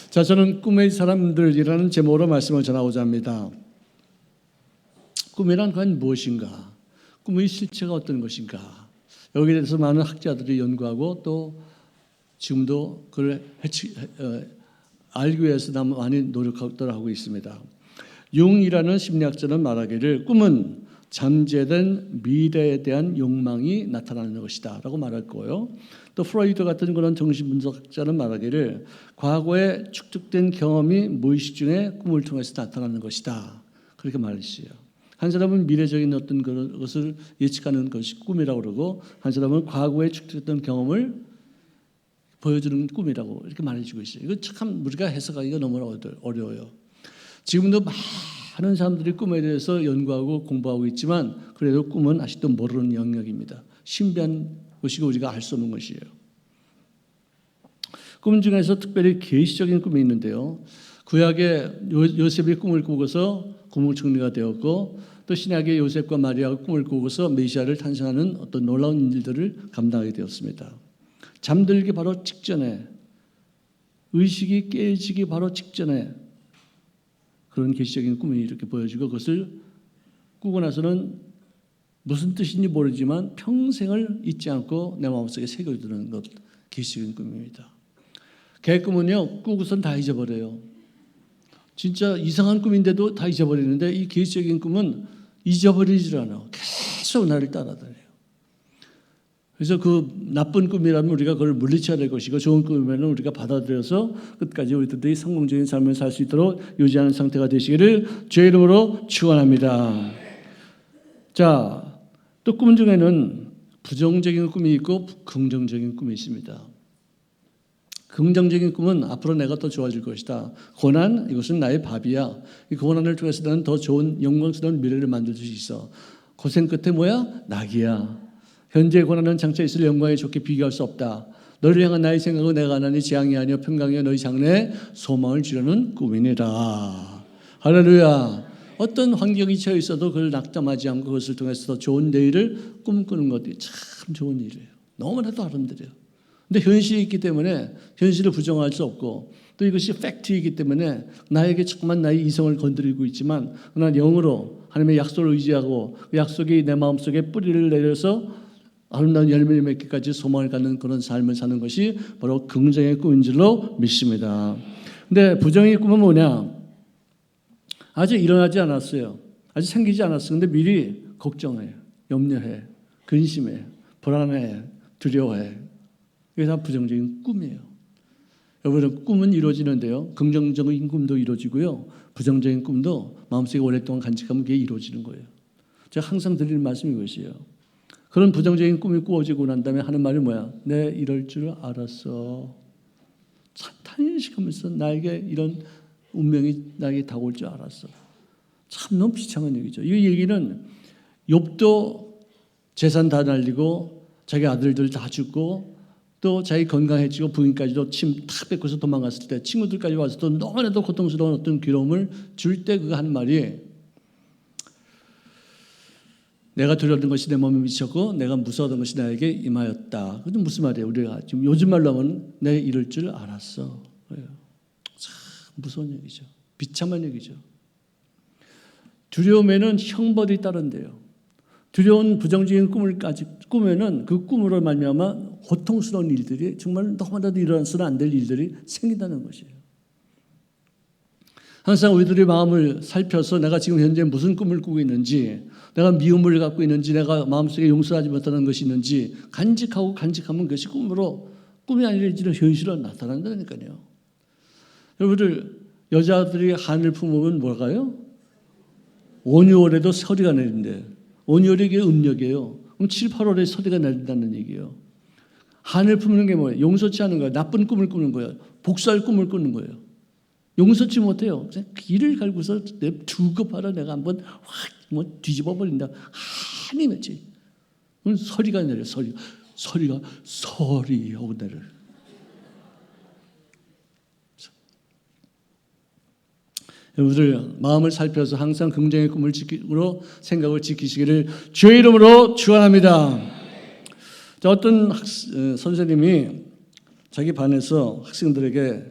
자, 저는 꿈의 사람들이라는 제목으로 말씀을 전하고자 합니다. 꿈이란 과연 무엇인가? 꿈의 실체가 어떤 것인가? 여기에 대해서 많은 학자들이 연구하고 또 지금도 그걸 알기 위해서 많이 노력하도록 하고 있습니다. 융이라는 심리학자는 말하기를 꿈은 잠재된 미래에 대한 욕망이 나타나는 것이다 라고 말했고요. 또 프로이드 같은 그런 정신분석학자는 말하기를 과거에 축적된 경험이 무의식 중에 꿈을 통해서 나타나는 것이다 그렇게 말했어요. 한 사람은 미래적인 어떤 것을 예측하는 것이 꿈이라고 그러고, 한 사람은 과거에 축적된 경험을 보여주는 꿈이라고 이렇게 말해주고 있어요. 이거 참 우리가 해석하기가 너무 어려워요. 지금도 많은 사람들이 꿈에 대해서 연구하고 공부하고 있지만 그래도 꿈은 아직도 모르는 영역입니다. 신비한 것이고 우리가 알 수 없는 것이에요. 꿈 중에서 특별히 계시적인 꿈이 있는데요. 구약의 요셉이 꿈을 꾸고서 고무청리가 되었고, 또 신약의 요셉과 마리아가 꿈을 꾸고서 메시아를 탄생하는 어떤 놀라운 일들을 감당하게 되었습니다. 잠들기 바로 직전에, 의식이 깨지기 바로 직전에 그런 계시적인 꿈이 이렇게 보여지고, 그것을 꾸고 나서는 무슨 뜻인지 모르지만 평생을 잊지 않고 내 마음속에 새겨두는 것, 계시적인 꿈입니다. 개꿈은요, 꾸고선 다 잊어버려요. 진짜 이상한 꿈인데도 다 잊어버리는데, 이 계시적인 꿈은 잊어버리질 않아. 계속 나를 따라다녀요. 그래서 그 나쁜 꿈이라면 우리가 그걸 물리쳐야 될 것이고, 좋은 꿈이면 우리가 받아들여서 끝까지 우리들이 성공적인 삶을 살 수 있도록 유지하는 상태가 되시기를 주의 이름으로 축원합니다. 자, 또 꿈 중에는 부정적인 꿈이 있고 긍정적인 꿈이 있습니다. 긍정적인 꿈은 앞으로 내가 더 좋아질 것이다. 고난, 이것은 나의 밥이야. 이 고난을 통해서 나는 더 좋은 영광스러운 미래를 만들 수 있어. 고생 끝에 뭐야? 낙이야. 현재의 고난은 장차 있을 영광에 좋게 비교할 수 없다. 너를 향한 나의 생각은 내가 하나니 재앙이 아니여 평강이여 너희 장래에 소망을 주려는 꿈이니라. 할렐루야. 어떤 환경이 처해 있어도 그걸 낙담하지 않고 그것을 통해서 더 좋은 내일을 꿈꾸는 것이 참 좋은 일이에요. 너무나도 아름드려요. 근데 현실이 있기 때문에 현실을 부정할 수 없고, 또 이것이 팩트이기 때문에 나에게 자꾸만 나의 이성을 건드리고 있지만, 그러나 영으로 하나님의 약속을 의지하고 그 약속이 내 마음속에 뿌리를 내려서 아름다운 열매를 맺기까지 소망을 갖는 그런 삶을 사는 것이 바로 긍정의 꿈인 줄로 믿습니다. 근데 부정의 꿈은 뭐냐? 아직 일어나지 않았어요. 아직 생기지 않았어요. 근데 미리 걱정해, 염려해, 근심해, 불안해, 두려워해. 이게 다 부정적인 꿈이에요. 여러분, 꿈은 이루어지는데요, 긍정적인 꿈도 이루어지고요, 부정적인 꿈도 마음속에 오랫동안 간직하면 그게 이루어지는 거예요. 제가 항상 드리는 말씀이 이것이에요. 그런 부정적인 꿈이 꾸어지고 난 다음에 하는 말이 뭐야? 내 이럴 줄 알았어. 참 탄식하면서 나에게 이런 운명이 나에게 다가올 줄 알았어. 참 너무 비참한 얘기죠. 이 얘기는 욥도 재산 다 날리고 자기 아들들 다 죽고 또 자기 건강해지고 부인까지도 침 탁 뱉고서 도망갔을 때 친구들까지 와서도 너무나도 고통스러운 어떤 괴로움을 줄 때 그가 한 말이, 내가 두려웠던 것이 내 몸에 미쳤고 내가 무서웠던 것이 나에게 임하였다. 그게 무슨 말이에요? 우리가 지금 요즘 말로 하면 내 이럴 줄 알았어. 그래요. 참 무서운 얘기죠. 비참한 얘기죠. 두려움에는 형벌이 따른대요. 두려운 부정적인 꿈을 꾸면은 그 꿈으로 말미암아 고통스러운 일들이 정말 너무나도 일어나서는 안 될 일들이 생긴다는 것이에요. 항상 우리들의 마음을 살펴서 내가 지금 현재 무슨 꿈을 꾸고 있는지, 내가 미움을 갖고 있는지, 내가 마음속에 용서하지 못하는 것이 있는지 간직하면 그것이 꿈이 아니라 이제는 현실로 나타난다니까요. 여러분들, 여자들이 한을 품으면 뭘까요? 온유월에도 서리가 내린대. 온유월이 이게 음력이에요. 그럼 7, 8월에 서리가 내린다는 얘기예요. 한을 품는 게 뭐예요? 용서치 않은 거예요. 나쁜 꿈을 꾸는 거예요. 복수할 꿈을 꾸는 거예요. 용서치 못해요. 그냥 길을 갈고서 두고 봐라, 내가 한번 확 뒤집어 버린다. 한이 맺지. 그럼 서리가 내려. 서리가 하고 내려. 여러분들, 마음을 살펴서 항상 긍정의 꿈을 지키므로 생각을 지키시기를 주의 이름으로 축원합니다. 자, 어떤 선생님이 자기 반에서 학생들에게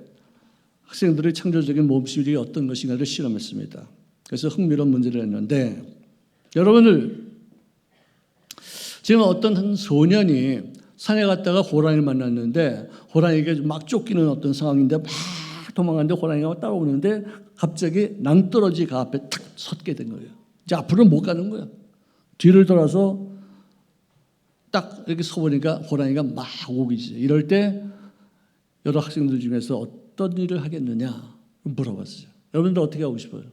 학생들의 창조적인 몸시울이 어떤 것인가를 실험했습니다. 그래서 흥미로운 문제를 했는데, 여러분들 지금 어떤 한 소년이 산에 갔다가 호랑이를 만났는데 호랑이에게 막 쫓기는 어떤 상황인데 막 도망가는데 호랑이가 따라오는데 갑자기 낭떠러지 그 앞에 탁 섰게 된 거예요. 이제 앞으로 못 가는 거야. 뒤를 돌아서 딱 이렇게 서보니까 호랑이가 막 오고 있어요. 이럴 때 여러 학생들 중에서 어떤 일을 하겠느냐 물어봤어요. 여러분들 어떻게 하고 싶어요?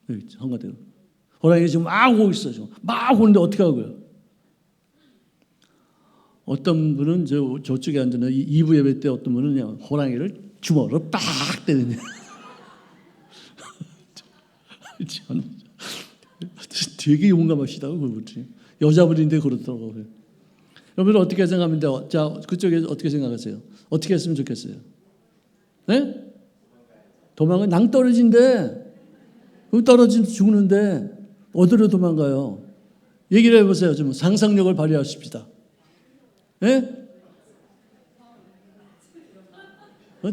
여기 한가대로 호랑이가 지금 막 오고 있어요. 지금 막 오는데 어떻게 하고요? 어떤 분은 저쪽에 앉는 2부 예배 때 어떤 분은 그냥 호랑이를 주먹으로 딱 때리네. 되게 용감하시다고 그분이. 여자분인데 그렇더라고요. 여러분 어떻게 생각하는데, 자 그쪽에 어떻게 생각하세요? 어떻게 했으면 좋겠어요? 네? 도망가 낭떠러지인데 떨어지면 죽는데 어디로 도망가요? 얘기를 해보세요. 좀 상상력을 발휘하십시다. 예?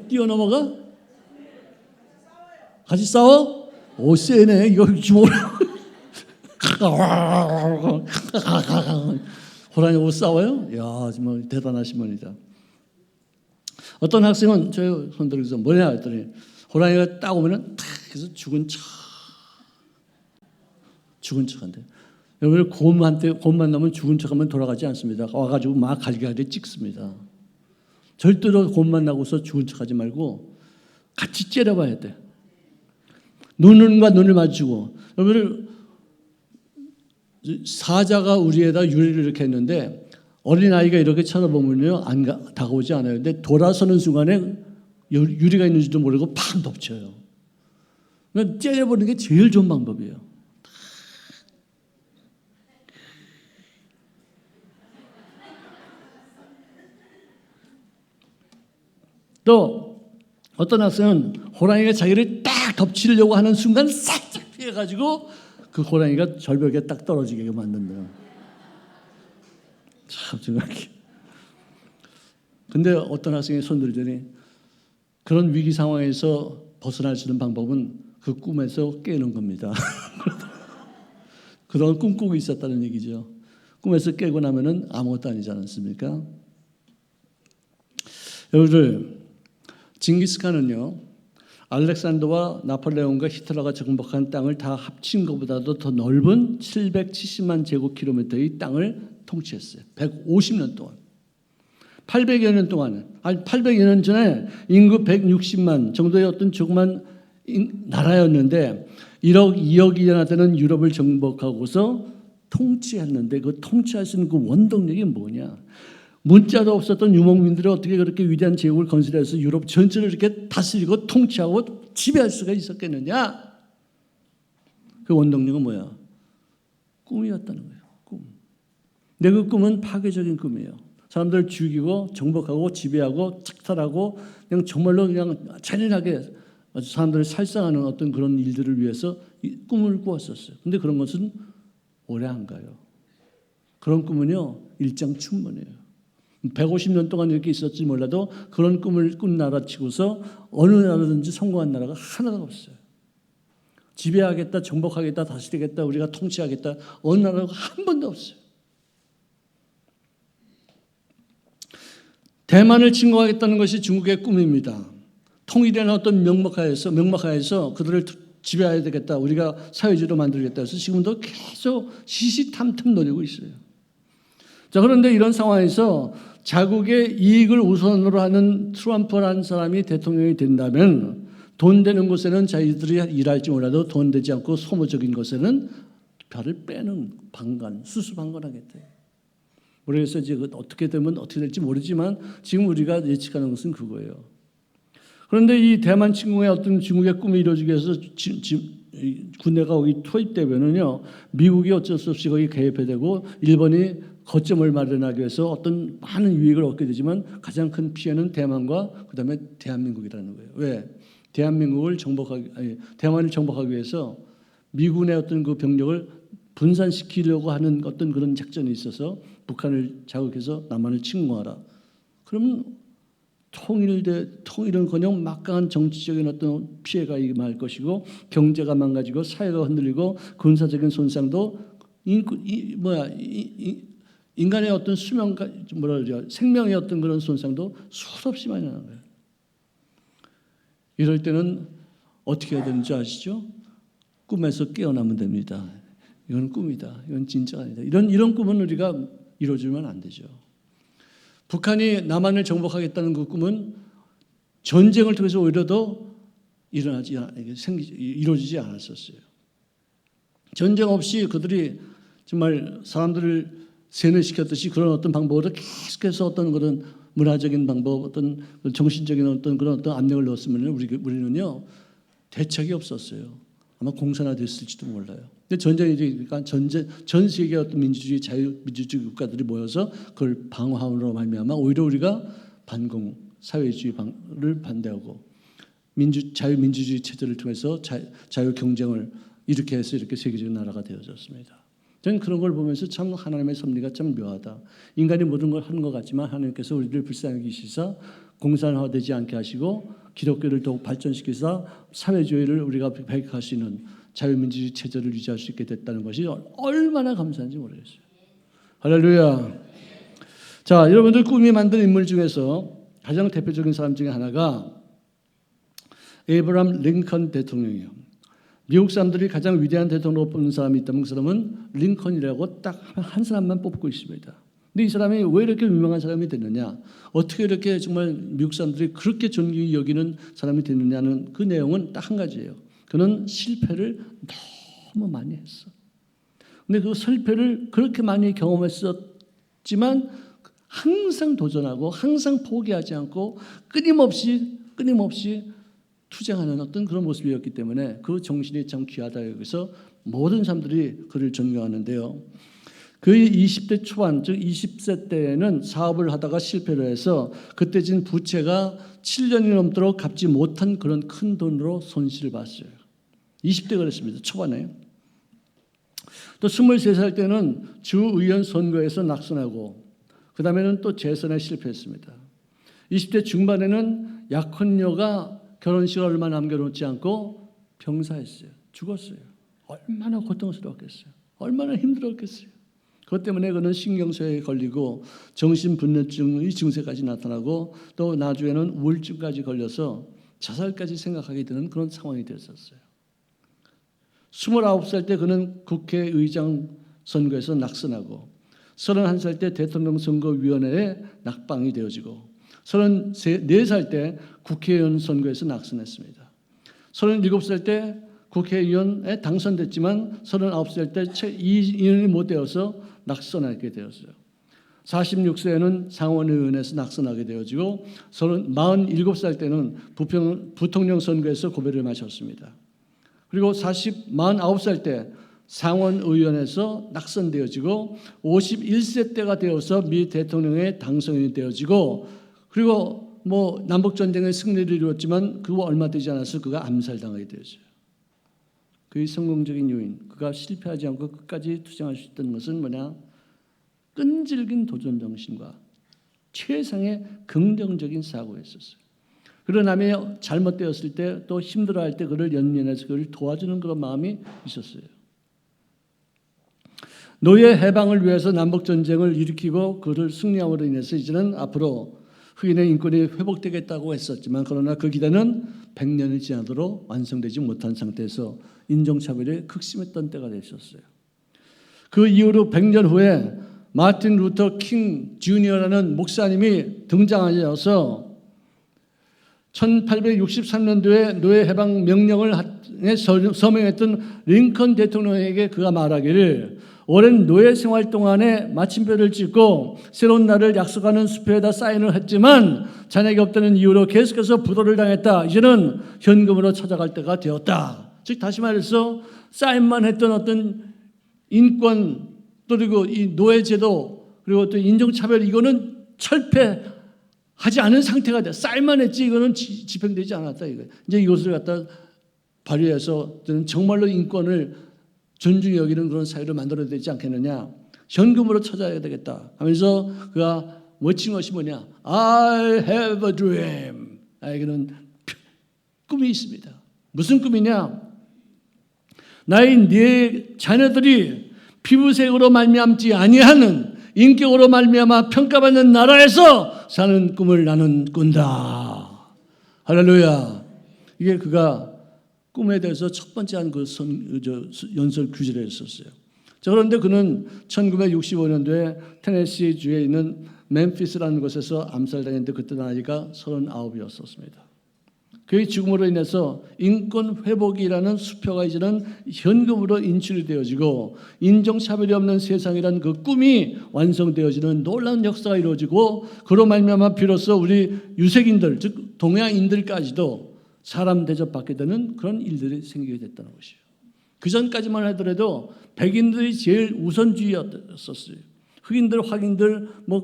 뛰어넘어가? 같이 싸워? 오, 세네. 이거 주먹으로. 호랑이하고 싸워요? 이야, 정말 대단하신 분이다. 어떤 학생은 저 손들어서 뭐냐 했더니 호랑이가 딱 오면은 탁 해서 죽은 척한대. 여러분 곰만 나면 죽은 척하면 돌아가지 않습니다. 와가지고 막 갈기갈기 찍습니다. 절대로 곰만 나고서 죽은 척하지 말고 같이 째려봐야 돼. 눈과 눈을 마주치고. 여러분 사자가 우리에다 유리를 이렇게 했는데 어린아이가 이렇게 쳐다보면요 다가오지 않아요. 근데 돌아서는 순간에 유리가 있는지도 모르고 팍 덮쳐요. 그러니까 째려보는 게 제일 좋은 방법이에요. 또 어떤 학생은 호랑이가 자기를 딱 덮치려고 하는 순간 살짝 피해가지고 그 호랑이가 절벽에 딱 떨어지게 만든다. 참 정확히. 근데 어떤 학생이 손들더니 그런 위기 상황에서 벗어날 수 있는 방법은 그 꿈에서 깨는 겁니다. 그동안 꿈꾸고 있었다는 얘기죠. 꿈에서 깨고 나면은 아무것도 아니지 않습니까? 여러분들 징기스칸은요 알렉산더와 나폴레옹과 히틀러가 정복한 땅을 다 합친 것보다도 더 넓은 770만 제곱킬로미터의 땅을 통치했어요. 150년 동안. 800여 년 동안, 800여 년 전에 인구 160만 정도의 어떤 조그만 나라였는데 1억, 2억이나 되는 유럽을 정복하고서 통치했는데 그 통치할 수 있는 그 원동력이 뭐냐? 문자도 없었던 유목민들이 어떻게 그렇게 위대한 제국을 건설해서 유럽 전체를 이렇게 다스리고 통치하고 지배할 수가 있었겠느냐? 그 원동력은 뭐야? 꿈이었다는 거예요. 꿈. 근데 그 꿈은 파괴적인 꿈이에요. 사람들을 죽이고 정복하고 지배하고 착탈하고 그냥 정말로 그냥 잔인하게 사람들을 살상하는 어떤 그런 일들을 위해서 이 꿈을 꾸었었어요. 근데 그런 것은 오래 안 가요. 그런 꿈은요 일장춘문이에요. 150년 동안 이렇게 있었지 몰라도 그런 꿈을 꾼 나라 치고서 어느 나라든지 성공한 나라가 하나가 없어요. 지배하겠다, 정복하겠다, 다스리겠다, 우리가 통치하겠다 어느 나라가 한 번도 없어요. 대만을 침공하겠다는 것이 중국의 꿈입니다. 통일이라는 어떤 명목하에서 그들을 지배해야 되겠다, 우리가 사회주의로 만들겠다 해서 지금도 계속 시시탐탐 노리고 있어요. 자, 그런데 이런 상황에서 자국의 이익을 우선으로 하는 트럼프라는 사람이 대통령이 된다면 돈 되는 곳에는 자기들이 일할지 몰라도 돈 되지 않고 소모적인 곳에는 별을 빼는 방관, 수수방관하겠다. 그래서 이제 어떻게 되면 어떻게 될지 모르지만 지금 우리가 예측하는 것은 그거예요. 그런데 이 대만 침공의 어떤 중국의 꿈이 이루어지기 위해서 군대가 거기 투입되면은요, 미국이 어쩔 수 없이 거기 개입되고 일본이 거점을 마련하기 위해서 어떤 많은 유익을 얻게 되지만 가장 큰 피해는 대만과 그다음에 대한민국이라는 거예요. 왜? 대한민국을 대만을 정복하기 위해서 미군의 어떤 그 병력을 분산시키려고 하는 어떤 그런 작전이 있어서 북한을 자극해서 남한을 침공하라. 그러면 통일은커녕 막강한 정치적인 어떤 피해가 임할 것이고 경제가 망가지고 사회가 흔들리고 군사적인 손상도 인간의 어떤 생명의 어떤 그런 손상도 수없이 많이 나는 거예요. 이럴 때는 어떻게 해야 되는지 아시죠? 꿈에서 깨어나면 됩니다. 이건 꿈이다. 이건 진짜가 아니다. 이런 꿈은 우리가 이루어지면 안 되죠. 북한이 남한을 정복하겠다는 그 꿈은 전쟁을 통해서 오히려 더 이루어지지 않았었어요. 전쟁 없이 그들이 정말 사람들을 세뇌시켰듯이 그런 어떤 방법으로 계속해서 어떤 그런 문화적인 방법, 어떤 정신적인 어떤 압력을 넣었으면 우리는요 대책이 없었어요. 아마 공산화됐을지도 몰라요. 근데 전쟁이 그러니까 전 세계 어떤 민주주의 자유민주주의 국가들이 모여서 그걸 방어함으로 말미암아 오히려 우리가 반공 사회주의를 반대하고 자유민주주의 체제를 통해서 자유 경쟁을 이렇게 해서 이렇게 세계적인 나라가 되어졌습니다. 저는 그런 걸 보면서 참 하나님의 섭리가 참 묘하다. 인간이 모든 걸 하는 것 같지만 하나님께서 우리를 불쌍히 여기시사 공산화되지 않게 하시고 기독교를 더욱 발전시키사 사회주의를 우리가 배격할 수 있는 자유민주주의 체제를 유지할 수 있게 됐다는 것이 얼마나 감사한지 모르겠어요. 할렐루야. 자, 여러분들 꿈이 만든 인물 중에서 가장 대표적인 사람 중에 하나가 에이브라함 링컨 대통령이에요. 미국 사람들이 가장 위대한 대통령으로 뽑는 사람이 있다면 그 사람은 링컨이라고 딱 한 사람만 뽑고 있습니다. 근데 이 사람이 왜 이렇게 유명한 사람이 됐느냐, 어떻게 이렇게 정말 미국 사람들이 그렇게 존귀히 여기는 사람이 됐느냐는 그 내용은 딱 한 가지예요. 그는 실패를 너무 많이 했어. 근데 그 실패를 그렇게 많이 경험했었지만 항상 도전하고 항상 포기하지 않고 끊임없이 투쟁하는 어떤 그런 모습이었기 때문에 그 정신이 참 귀하다 여기서 모든 사람들이 그를 존경하는데요. 그의 20대 초반, 즉 20세 때에는 사업을 하다가 실패를 해서 그때 진 부채가 7년이 넘도록 갚지 못한 그런 큰 돈으로 손실을 봤어요. 20대 그랬습니다. 초반에. 또 23살 때는 주의원 선거에서 낙선하고 그 다음에는 또 재선에 실패했습니다. 20대 중반에는 약혼녀가 결혼식을 얼마 남겨놓지 않고 병사했어요. 죽었어요. 얼마나 고통스러웠겠어요. 얼마나 힘들었겠어요. 그것 때문에 그는 신경쇠에 걸리고 정신분열증의 증세까지 나타나고 또 나중에는 우울증까지 걸려서 자살까지 생각하게 되는 그런 상황이 됐었어요. 29살 때 그는 국회의장 선거에서 낙선하고 31살 때 대통령 선거위원회에 낙방이 되어지고 34살 때 국회의원 선거에서 낙선했습니다. 37살 때 국회의원에 당선됐지만 39살 때 채 2년이 못 되어서 낙선하게 되었어요. 46세에는 상원의원에서 낙선하게 되어지고 47살 때는 부통령 선거에서 고배를 마셨습니다. 그리고 49살 때 상원의원에서 낙선되어지고 51세 때가 되어서 미 대통령의 당선이 되어지고 그리고 남북전쟁의 승리를 이루었지만 그거 얼마 되지 않아서 그가 암살당하게 되었어요. 그의 성공적인 요인, 그가 실패하지 않고 끝까지 투쟁할 수 있던 것은 뭐냐? 끈질긴 도전 정신과 최상의 긍정적인 사고였었어요. 그리고 남이 잘못되었을 때 또 힘들어할 때 그를 연민해서 그를 도와주는 그런 마음이 있었어요. 노예 해방을 위해서 남북전쟁을 일으키고 그를 승리함으로 인해서 이제는 앞으로 흑인의 인권이 회복되겠다고 했었지만 그러나 그 기대는 100년이 지나도록 완성되지 못한 상태에서 인종차별에 극심했던 때가 됐었어요. 그 이후로 100년 후에 마틴 루터 킹 주니어라는 목사님이 등장하여서 1863년도에 노예 해방 명령을 서명했던 링컨 대통령에게 그가 말하기를 오랜 노예 생활 동안에 마침표를 찍고 새로운 날을 약속하는 수표에다 사인을 했지만 자네가 없다는 이유로 계속해서 부도를 당했다. 이제는 현금으로 찾아갈 때가 되었다. 즉 다시 말해서 사인만 했던 어떤 인권 그리고 이 노예제도 그리고 또 인종차별 이거는 철폐하지 않은 상태가 돼. 사인만 했지 이거는 집행되지 않았다. 이거 이제 이것을 갖다 발휘해서 정말로 인권을 존중히 여기는 그런 사회를 만들어야 되지 않겠느냐. 현금으로 찾아야 되겠다 하면서 그가 멋진 것이 뭐냐? I have a dream. 나에게는 꿈이 있습니다. 무슨 꿈이냐? 나의 네 자녀들이 피부색으로 말미암지 아니하는 인격으로 말미암아 평가받는 나라에서 사는 꿈을 나는 꾼다. 할렐루야. 이게 그가 꿈에 대해서 첫 번째 한 그 연설 규제였었어요. 자, 그런데 그는 1965년도에 테네시 주에 있는 멤피스라는 곳에서 암살당했는데 그때 나이가 39이었었습니다. 그의 죽음으로 인해서 인권 회복이라는 수표가 이제는 현금으로 인출이 되어지고 인종차별이 없는 세상이라는 그 꿈이 완성되어지는 놀라운 역사가 이루어지고 그로 말미암아 비로소 우리 유색인들 즉 동양인들까지도 사람 대접받게 되는 그런 일들이 생기게 됐다는 것이에요. 그 전까지만 하더라도 백인들이 제일 우선주의였었어요. 흑인들, 화인들, 뭐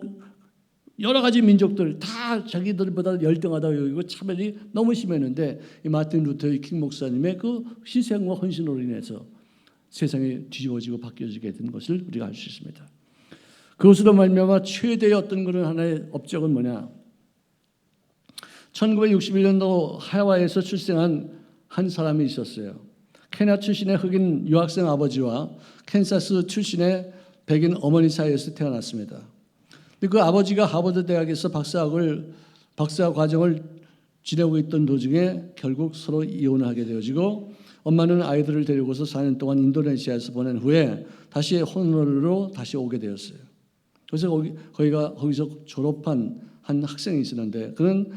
여러 가지 민족들 다 자기들보다 열등하다고 여기고 차별이 너무 심했는데 이 마틴 루터 킹 목사님의 그 희생과 헌신으로 인해서 세상이 뒤집어지고 바뀌어지게 된 것을 우리가 알 수 있습니다. 그것으로 말미암아 최대의 어떤 그런 하나의 업적은 뭐냐? 1961년도 하와이에서 출생한 한 사람이 있었어요. 케냐 출신의 흑인 유학생 아버지와 캔사스 출신의 백인 어머니 사이에서 태어났습니다. 그 아버지가 하버드 대학에서 박사 과정을 지내고 있던 도중에 결국 서로 이혼을 하게 되어지고 엄마는 아이들을 데리고서 4년 동안 인도네시아에서 보낸 후에 다시 호놀룰루로 다시 오게 되었어요. 그래서 거기서 졸업한 한 학생이 있었는데 그는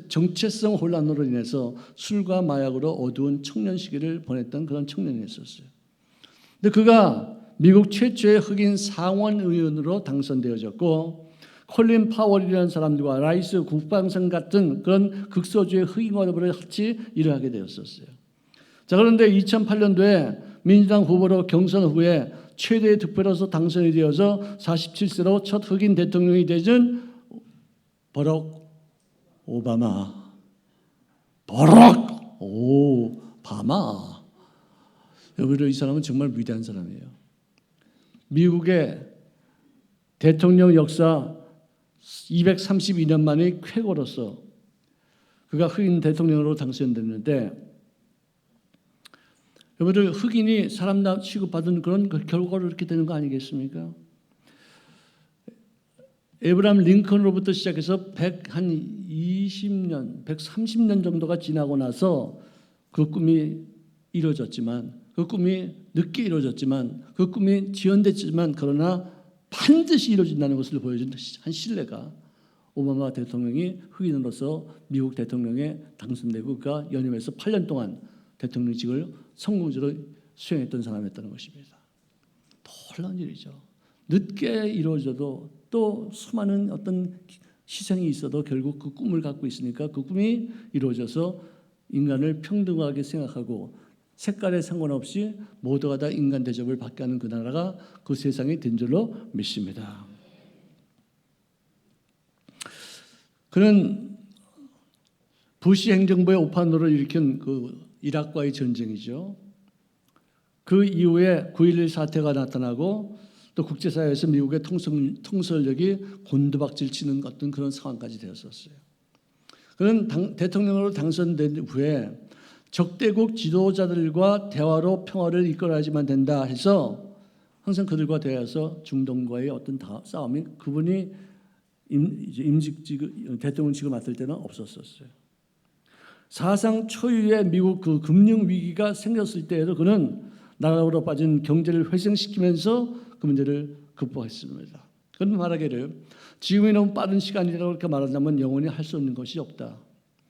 정체성 혼란으로 인해서 술과 마약으로 어두운 청년 시기를 보냈던 그런 청년이었어요. 근데 그가 미국 최초의 흑인 상원 의원으로 당선되어졌고 콜린 파월이라는 사람들과 라이스 국방성 같은 그런 극소주의 흑인과도 같이 일을 하게 되었었어요. 자, 그런데 2008년도에 민주당 후보로 경선 후에 최대의 득표로서 당선이 되어서 47세로 첫 흑인 대통령이 되준 버럭 오바마. 버럭 오바마. 여러분, 이 사람은 정말 위대한 사람이에요. 미국의 대통령 역사 232년 만에 쾌거로서 그가 흑인 대통령으로 당선됐는데 여러분들 흑인이 사람 취급받은 그런 결과로 이렇게 되는 거 아니겠습니까? 에브라함 링컨으로부터 시작해서 120년, 130년 정도가 지나고 나서 그 꿈이 이루어졌지만 그 꿈이 늦게 이루어졌지만 그 꿈이 지연됐지만 그러나 반드시 이루어진다는 것을 보여준 한 신뢰가 오바마 대통령이 흑인으로서 미국 대통령에 당선되고 그가 연임해서 8년 동안 대통령직을 성공적으로 수행했던 사람이었다는 것입니다. 놀라운 일이죠. 늦게 이루어져도 또 수많은 어떤 희생이 있어도 결국 그 꿈을 갖고 있으니까 그 꿈이 이루어져서 인간을 평등하게 생각하고 색깔에 상관없이 모두가 다 인간 대접을 받게 하는 그 나라가 그 세상이 된 줄로 믿습니다. 그는 부시 행정부의 오판으로 일으킨 그 이락과의 전쟁이죠. 그 이후에 9.11 사태가 나타나고 또 국제사회에서 미국의 통솔력이 곤두박질 치는 어떤 그런 상황까지 되었었어요. 그는 대통령으로 당선된 후에 적대국 지도자들과 대화로 평화를 이끌어야지만 된다 해서 항상 그들과 대화해서 중동과의 어떤 싸움이 그분이 대통령직을 맡을 때는 없었었어요. 사상 초유의 미국 그 금융 위기가 생겼을 때에도 그는 나라로 빠진 경제를 회생시키면서 그 문제를 극복했습니다. 그는 말하기를 지금이 너무 빠른 시간이라고 그렇게 말한다면 영원히 할 수 없는 것이 없다.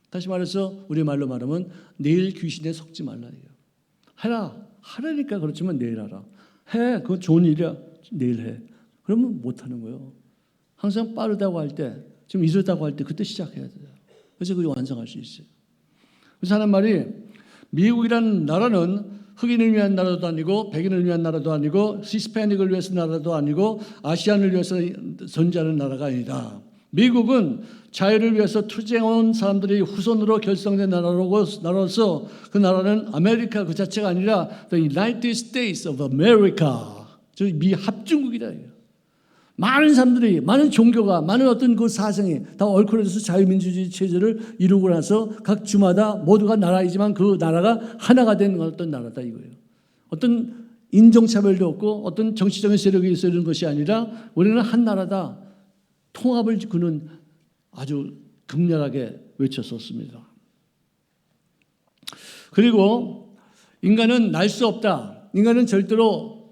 다시 말해서 우리 말로 말하면 내일 귀신에 속지 말라. 해라. 하라니까 그렇지만 내일 하라. 해. 그건 좋은 일이야. 내일 해. 그러면 못하는 거예요. 항상 빠르다고 할 때, 지금 이르다고 할 때 그때 시작해야 돼요. 그래서 그게 완성할 수 있어요. 그래서 하는 말이 미국이라는 나라는 흑인을 위한 나라도 아니고 백인을 위한 나라도 아니고 히스패닉을 위해서 나라도 아니고 아시안을 위해서 존재하는 나라가 아니다. 미국은 자유를 위해서 투쟁한 사람들이 후손으로 결성된 나라로서 그 나라는 아메리카 그 자체가 아니라 The United States of America, 즉 미 합중국이다. 많은 사람들이, 많은 종교가, 많은 어떤 그 사상이 다 얽혀져서 자유민주주의 체제를 이루고 나서 각 주마다 모두가 나라이지만 그 나라가 하나가 된 어떤 나라다 이거예요. 어떤 인종차별도 없고 어떤 정치적인 세력이 있어야 되는 것이 아니라 우리는 한 나라다. 통합을 그는 아주 극렬하게 외쳤었습니다. 그리고 인간은 날 수 없다. 인간은 절대로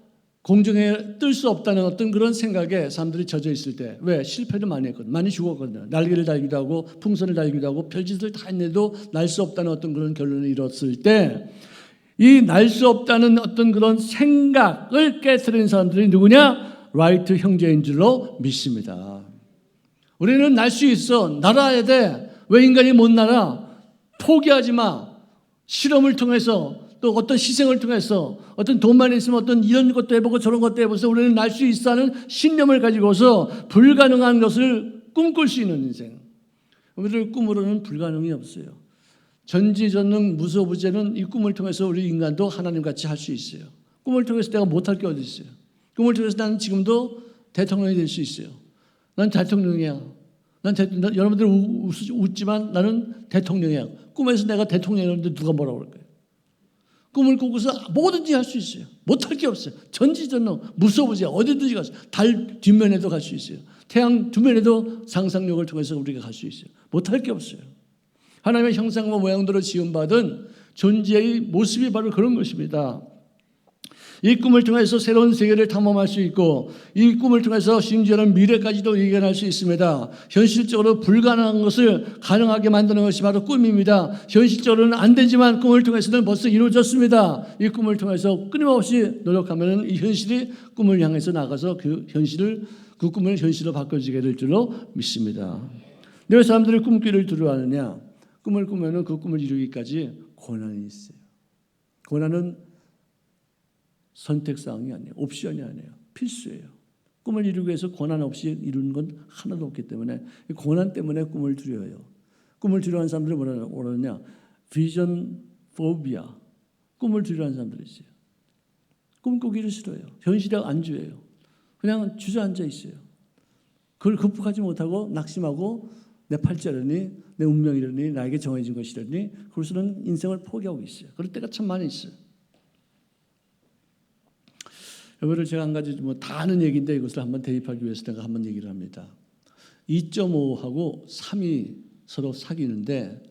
공중에 뜰 수 없다는 어떤 그런 생각에 사람들이 젖어 있을 때, 왜? 실패를 많이 했거든. 많이 죽었거든. 날개를 달기도 하고 풍선을 달기도 하고 별짓을 다 했는데도 날 수 없다는 어떤 그런 결론을 이뤘을 때, 이 날 수 없다는 어떤 그런 생각을 깨트린 사람들이 누구냐? 라이트 형제인 줄로 믿습니다. 우리는 날 수 있어. 날아야 돼. 왜 인간이 못 날아? 포기하지 마. 실험을 통해서 또 어떤 희생을 통해서 어떤 돈만 있으면 어떤 이런 것도 해보고 저런 것도 해보면서 우리는 날 수 있어 하는 신념을 가지고서 불가능한 것을 꿈꿀 수 있는 인생. 우리들 꿈으로는 불가능이 없어요. 전지전능 무소부재는 이 꿈을 통해서 우리 인간도 하나님같이 할 수 있어요. 꿈을 통해서 내가 못할 게 어디 있어요. 꿈을 통해서 나는 지금도 대통령이 될 수 있어요. 난 대통령이야. 여러분들 웃지만 나는 대통령이야. 꿈에서 내가 대통령이었는데 누가 뭐라고 그럴 거예요. 꿈을 꾸고서 뭐든지 할 수 있어요. 못할 게 없어요. 전지전능 무소부재 어디든지 가서 달 뒷면에도 갈 수 있어요. 태양 뒷면에도 상상력을 통해서 우리가 갈 수 있어요. 못할 게 없어요. 하나님의 형상과 모양대로 지음받은 존재의 모습이 바로 그런 것입니다. 이 꿈을 통해서 새로운 세계를 탐험할 수 있고 이 꿈을 통해서 심지어는 미래까지도 예견할 수 있습니다. 현실적으로 불가능한 것을 가능하게 만드는 것이 바로 꿈입니다. 현실적으로는 안 되지만 꿈을 통해서는 벌써 이루어졌습니다. 이 꿈을 통해서 끊임없이 노력하면 이 현실이 꿈을 향해서 나가서 그 꿈을 현실로 바꿔지게 될 줄로 믿습니다. 왜 사람들이 꿈꾸기를 두려워하느냐? 꿈을 꾸면 그 꿈을 이루기까지 고난이 있어요. 고난은 선택사항이 아니에요. 옵션이 아니에요. 필수예요. 꿈을 이루기 위해서 고난 없이 이루는 건 하나도 없기 때문에 고난 때문에 꿈을 두려워해요. 꿈을 두려워하는 사람들이 뭐라 그러냐? 비전 포비아. 꿈을 두려워하는 사람들이 있어요. 꿈꾸기를 싫어해요. 현실에 안주해요. 그냥 주저앉아 있어요. 그걸 극복하지 못하고 낙심하고 내 팔자려니 내 운명이려니 나에게 정해진 것이려니 그래서는 인생을 포기하고 있어요. 그럴 때가 참 많이 있어요. 이거를 제가 한 가지 다 아는 얘기인데 이것을 한번 대입하기 위해서 내가 한번 얘기를 합니다. 2.5하고 3이 서로 사귀는데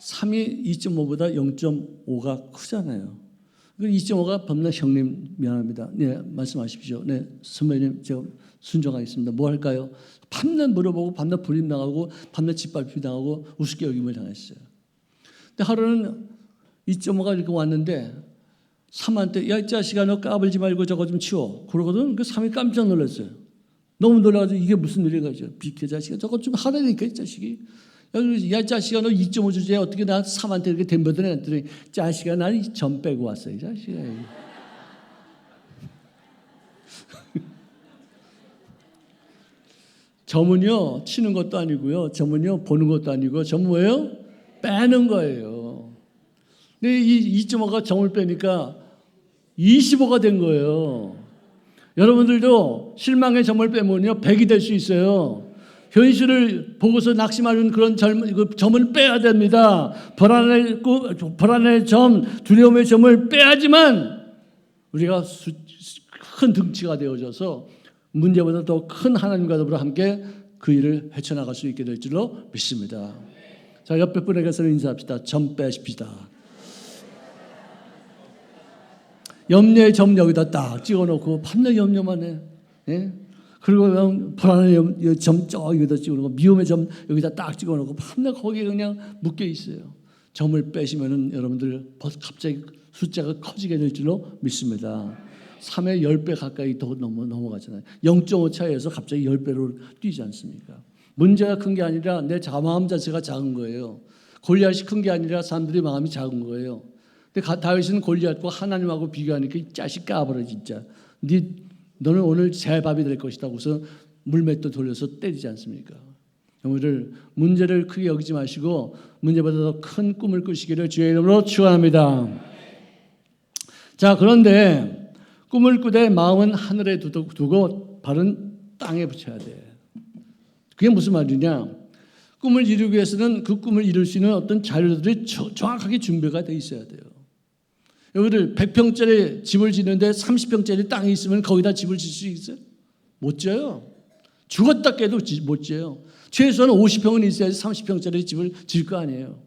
3이 2.5보다 0.5가 크잖아요. 2.5가 범나 형님 미안합니다. 네, 말씀하십시오. 네, 선배님 제가 순종하겠습니다. 뭐 할까요? 밤낮 물어보고 밤낮 불임 당하고 밤낮 짓밟힘 당하고 우습게 여김을 당했어요. 근데 하루는 2.5가 이렇게 왔는데 3한테 야 이 자식아 너 까불지 말고 저거 좀 치워. 그러거든. 그 3이 깜짝 놀랐어요. 너무 놀라가지고 이게 무슨 일인가 죠. 비켜 자식아 저거 좀 하라니까 이 자식이. 야 자식아 너 2.5 주제에 어떻게 나 3한테 이렇게 덤벼드네 했더니 자식아 나는 점 빼고 왔어 이 자식아. 점은요 치는 것도 아니고요. 점은요 보는 것도 아니고 점 뭐예요? 빼는 거예요. 근데 이 2.5가 점을 빼니까 25가 된 거예요. 여러분들도 실망의 점을 빼면요 100이 될 수 있어요. 현실을 보고서 낙심하는 그런 점을 빼야 됩니다. 불안의 점, 두려움의 점을 빼야지만 우리가 큰 등치가 되어져서 문제보다 더 큰 하나님과 더불어 함께 그 일을 헤쳐나갈 수 있게 될 줄로 믿습니다. 자, 옆에 분에게서 인사합시다. 점 빼십시다. 염려의 점 여기다 딱 찍어놓고 밤낮 염려만 해. 예? 그리고 불안의 점 여기다 찍어놓고 미움의 점 여기다 딱 찍어놓고 밤낮 거기에 그냥 묶여 있어요. 점을 빼시면은 여러분들 갑자기 숫자가 커지게 될 줄로 믿습니다. 3의 10배 가까이 더 넘어가잖아요. 0.5 차이에서 갑자기 10배로 뛰지 않습니까? 문제가 큰 게 아니라 내 마음 자체가 작은 거예요. 골리앗이 큰 게 아니라 사람들이 마음이 작은 거예요. 근데 다윗은 골리앗과 하나님하고 비교하니까 이 자식 까불어 진짜. 너는 오늘 새 밥이 될 것이다. 그래서 물맷도 돌려서 때리지 않습니까? 여러분들 문제를 크게 여기지 마시고 문제보다 더 큰 꿈을 꾸시기를 주의 이름으로 축원합니다. 자, 그런데 꿈을 꾸되 마음은 하늘에 두고 발은 땅에 붙여야 돼. 그게 무슨 말이냐? 꿈을 이루기 위해서는 그 꿈을 이룰 수 있는 어떤 자료들이 정확하게 준비가 돼 있어야 돼요. 여러분들 100평짜리 집을 짓는데 30평짜리 땅이 있으면 거기다 집을 질 수 있어요? 못 지어요. 죽었다 깨도 못 지어요. 최소한 50평은 있어야지 30평짜리 집을 질 거 아니에요.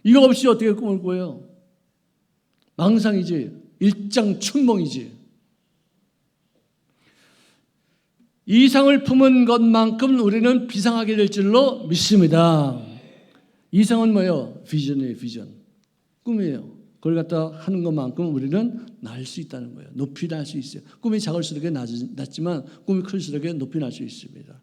이거 없이 어떻게 꿈을 꿔요? 망상이지. 일장춘몽이지. 이상을 품은 것만큼 우리는 비상하게 될 줄로 믿습니다. 이상은 뭐예요? 비전이에요. 비전. 꿈이에요. 그걸 갖다 하는 것만큼 우리는 날 수 있다는 거예요. 높이 날 수 있어요. 꿈이 작을수록 낮지만 꿈이 클수록 높이 날 수 있습니다.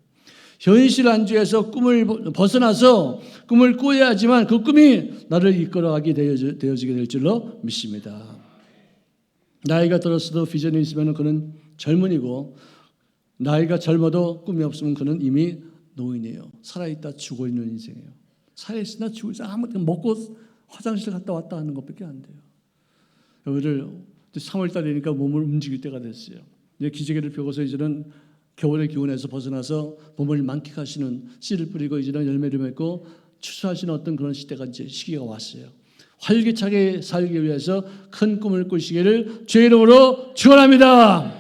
현실 안주에서 꿈을 벗어나서 꿈을 꿔야 하지만 그 꿈이 나를 이끌어가게 되어지게 될 줄로 믿습니다. 나이가 들었어도 비전이 있으면 그는 젊은이고 나이가 젊어도 꿈이 없으면 그는 이미 노인이에요. 살아있다 죽어있는 인생이에요. 살아있으나 죽어있어 아무튼 먹고 화장실 갔다 왔다 하는 것밖에 안 돼요. 여기를 3월 달이니까 몸을 움직일 때가 됐어요. 이제 기저귀를 펴고서 이제는 겨울의 기온에서 벗어나서 몸을 만끽하시는 씨를 뿌리고 이제는 열매를 맺고 추수하시는 어떤 그런 시대가 이제 시기가 왔어요. 활기차게 살기 위해서 큰 꿈을 꾸시기를 주의 이름으로 축원합니다.